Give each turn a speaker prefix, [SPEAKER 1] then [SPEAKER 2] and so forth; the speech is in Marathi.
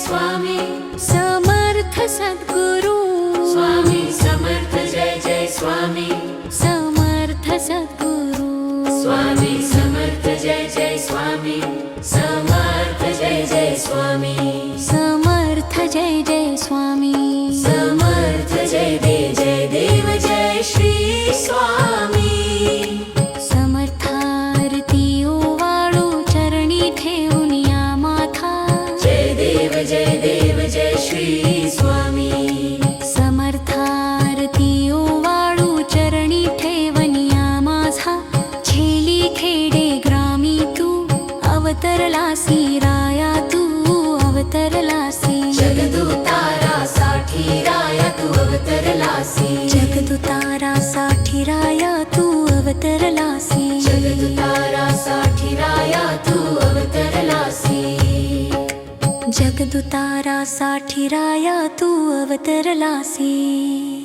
[SPEAKER 1] स्वामी
[SPEAKER 2] समर्थ सद्गुरु
[SPEAKER 1] स्वामी समर्थ जय जय स्वामी
[SPEAKER 2] समर्थ सद्गुरु
[SPEAKER 1] स्वामी समर्थ जय जय स्वामी समर्थ जय जय स्वामी
[SPEAKER 2] समर्थ जय जय स्वामी
[SPEAKER 1] समर्थ जय देव जय श्री स्वामी
[SPEAKER 2] समर्थारती ओवाळू चरणी ठेवून या माथा
[SPEAKER 1] जय देव जय श्री स्वामी
[SPEAKER 2] समर्थारती ओवाळू चरणी ठेवून या माझा छेली खेडे ग्रामी तू अवतरलासी राया तू अवतरलासी
[SPEAKER 1] जगदूतारा साठी राया तू अवतरलासी
[SPEAKER 2] जगदुतारा साठी राया तू अवतरलासी
[SPEAKER 1] जगदूतारा साठी राया तू अवतरलासी
[SPEAKER 2] जगदुतारा साठी राया तू अवतरलासी।